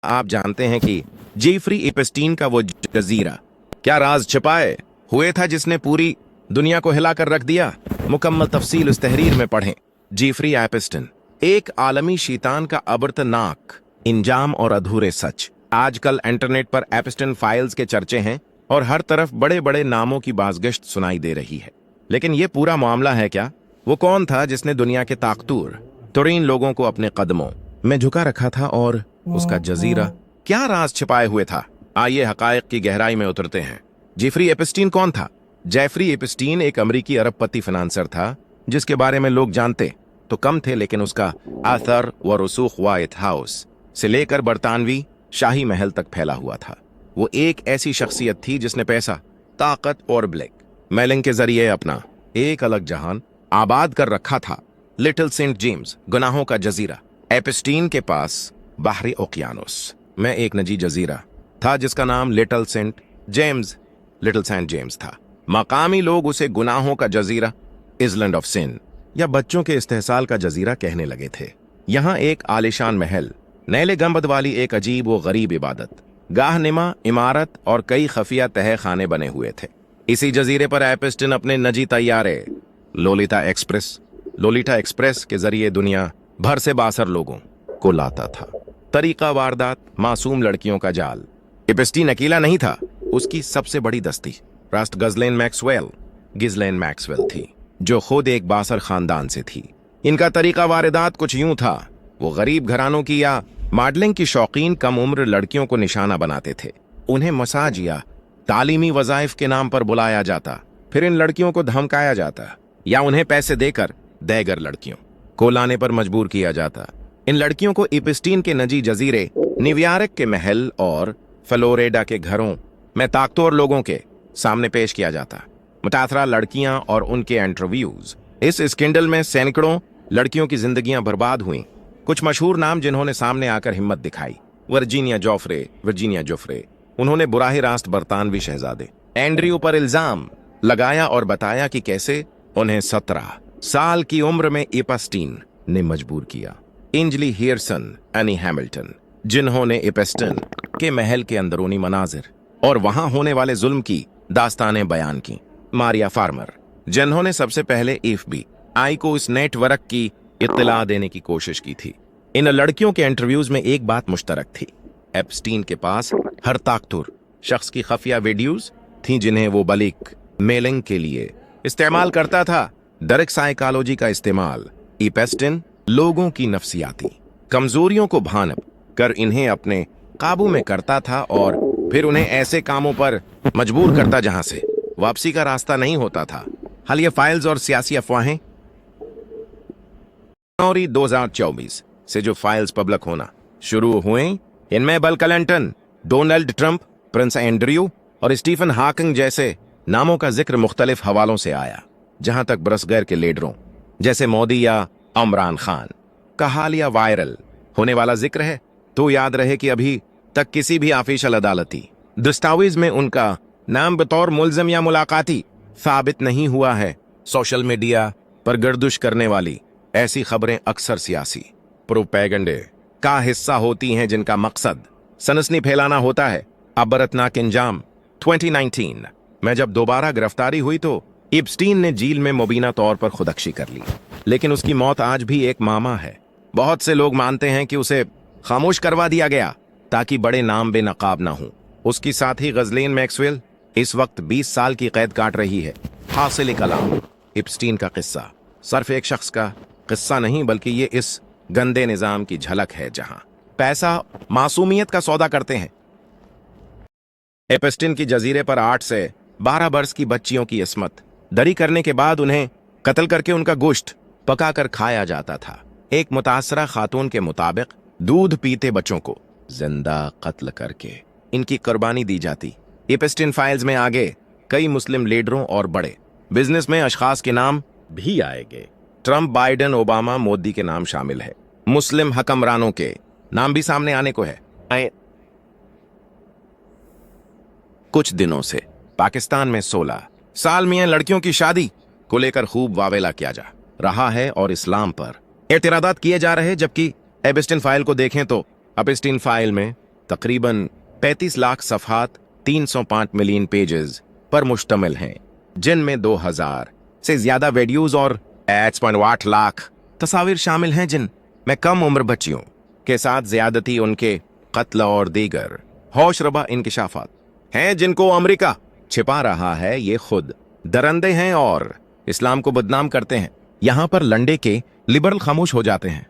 आप जानते हैं कि जेफरी एपस्टीन का वो जजीरा क्या राज छिपाए हुए था जिसने पूरी दुनिया को हिलाकर रख दिया? मुकम्मल तफसील उस तहरीर में पढ़ें। जेफरी एपस्टीन एक आलमी शैतान का अबरतनाक इंजाम और अधूरे सच। आजकल इंटरनेट पर एपस्टीन फाइल्स के चर्चे हैं और हर तरफ बड़े बड़े नामों की बाज़गश्त सुनाई दे रही है। लेकिन ये पूरा मामला है क्या? वो कौन था जिसने दुनिया के ताकतूर तुरीन लोगों को अपने कदमों में झुका रखा था और उसका जजीरा क्या राज छिपाए हुए था? आइए हकायक की गहराई में उतरते हैं। जेफरी एपस्टीन कौन था? जेफरी एपस्टीन एक अमेरिकी अरबपति फाइनेंसर था जिसके बारे में लोग जानते तो कम थे, लेकिन उसका असर व रसूख व्हाइट हाउस से लेकर बरतानवी शाही महल तक फैला हुआ था। वो एक ऐसी शख्सियत थी जिसने पैसा, ताकत और ब्लैक मेलिंग के जरिए अपना एक अलग जहान आबाद कर रखा था। लिटिल सेंट जेम्स, गुनाहों का जजीरा। एपस्टीन के पास बाहरी ओकियानोस में एक निजी जजीरा था जिसका नाम लिटिल सेंट जेम्स था। मकामी लोग उसे गुनाहों का जजीरा, इसलैंड ऑफ सिन या बच्चों के इस्तेहसाल का जजीरा कहने लगे थे। यहाँ एक आलिशान महल, नैले गंबद वाली एक अजीब व गरीब इबादत गाहनिमा इमारत और कई खफिया तह खाने बने हुए थे। इसी जजीरे पर एपस्टीन अपने निजी तैयारे लोलिता एक्सप्रेस के जरिए दुनिया भर से बासर लोगों को लाता था। तरीका वारदात, मासूम लड़कियों का जाल। एपस्टीन अकेला नहीं था, उसकी सबसे बड़ी दस्ती रास्ट गिज़लैन मैक्सवेल थी, जो खुद एक बासर खानदान से थी। इनका तरीका वारदात कुछ यूं था, वो गरीब घरानों की या मॉडलिंग की शौकीन कम उम्र लड़कियों को निशाना बनाते थे। उन्हें मसाज या तालीमी वज़ाइफ के नाम पर बुलाया जाता, फिर इन लड़कियों को धमकाया जाता या उन्हें पैसे देकर दैगर लड़कियों को लाने पर मजबूर किया जाता। इन लड़कियों को एपस्टीन के निजी जजीरे, न्यूयॉर्क के महल और फ्लोरिडा के घरों में ताकतवर लोगों के सामने पेश किया जाता। मुतासरा लड़कियां और उनके इंटरव्यूज। इस स्कैंडल में सैकड़ों लड़कियों की जिंदगियां बर्बाद हुई। कुछ मशहूर नाम जिन्होंने सामने आकर हिम्मत दिखाई: वर्जीनिया जोफ्रे। उन्होंने बुराह रास्त बरतानवी शहजादे एंड्रयू पर इल्जाम लगाया और बताया कि कैसे उन्हें 17 साल की उम्र में एपस्टीन ने मजबूर किया। इंजली हियरसन, एनी हैमिल्टन, जिन्होंने एपस्टीन के महल के अंदरूनी मनाजिर और वहां होने वाले जुल्म की दास्तानें बयान की। मारिया फार्मर, जिन्होंने सबसे पहले FBI को इस नेटवर्क की इत्तला देने की कोशिश की थी। इन लड़कियों के इंटरव्यूज में एक बात मुश्तरक थी, एपस्टीन के पास हर ताकतवर शख्स की खुफिया वीडियोस थीं जिन्हें वो बलिक मेलिंग के लिए इस्तेमाल करता था। डार्क साइकोलॉजी का इस्तेमाल। एपस्टीन लोगों की नफ्सियाती कमजोरियों को भानप कर इन्हें अपने काबू में करता था और फिर उन्हें ऐसे कामों पर मजबूर करता जहां से वापसी का रास्ता नहीं होता था। हाल ये फाइल्स और सियासी अफवाहें। जनवरी 2024 से जो फाइल्स पब्लिक होना शुरू हुए, इनमें bill Clinton, Donald Trump, Prince Andrew और स्टीफन हॉकिंग जैसे नामों का जिक्र मुख्तलिफ हवालों से आया। जहां तक बरसगैर के लीडरों जैसे मोदी या इमरान खान का हालिया वायरल होने वाला जिक्र है, तो याद रहे कि अभी तक किसी भी ऑफिशियल अदालती दस्तावेज में उनका नाम बतौर मुल्जिम या मुलाकाती साबित नहीं हुआ है। सोशल मीडिया पर गर्दिश करने वाली ऐसी खबरें अक्सर सियासी प्रोपेगेंडे का हिस्सा होती हैं जिनका मकसद सनसनी फैलाना होता है। अबरतनाक इंजाम। 2019 में जब दोबारा गिरफ्तारी हुई तो एपस्टीन ने जेल में मुबीना तौर पर खुदकुशी कर ली, लेकिन उसकी मौत आज भी एक मामा है। बहुत से लोग मानते हैं कि उसे खामोश करवा दिया गया ताकि बड़े नाम बेनकाब ना हो। उसकी साथी गिज़लैन मैक्सवेल इस वक्त 20 साल की कैद काट रही है। हासिल कलाम। एपस्टीन का किस्सा सिर्फ एक शख्स का किस्सा नहीं, बल्कि ये इस गंदे निजाम की झलक है जहां पैसा मासूमियत का सौदा करते हैं। एपस्टीन की जजीरे पर 8 से 12 बरस की बच्चियों की इस्मत दरी करने के बाद उन्हें कत्ल करके उनका गोश्त पकाकर खाया जाता था। एक मुतासरा खातून के मुताबिक दूध पीते बच्चों को जिंदा कत्ल करके इनकी कुर्बानी दी जाती। एपस्टीन फाइल्स में आगे कई मुस्लिम लीडरों और बड़े बिजनेस में अशखास के नाम भी आएंगे। ट्रंप, बाइडेन, ओबामा, मोदी के नाम शामिल है। मुस्लिम हकमरानों के नाम भी सामने आने को है। कुछ दिनों से पाकिस्तान में 16 साल में लड़कियों की शादी को लेकर खूब वावेला किया जा रहा है और इस्लाम पर एतराज़ात किए जा रहे हैं। जबकि एपस्टीन फाइल को देखें तो एपस्टीन फाइल में तकरीबन 35 लाख सफ़हात 305 मिलियन पेजेस पर मुश्तमिल हैं, जिनमें 2000 से ज़्यादा वीडियोज़ और 8.8 लाख तस्वीर शामिल हैं, जिनमें कम उम्र बच्चियों के साथ ज़्यादती, उनके कत्ल और दीगर होशरबा इंकिशाफात हैं जिनको अमेरिका छिपा रहा है। ये खुद दरंदे हैं और इस्लाम को बदनाम करते हैं। यहाँ पर लंडे के लिबरल खामोश हो जाते हैं।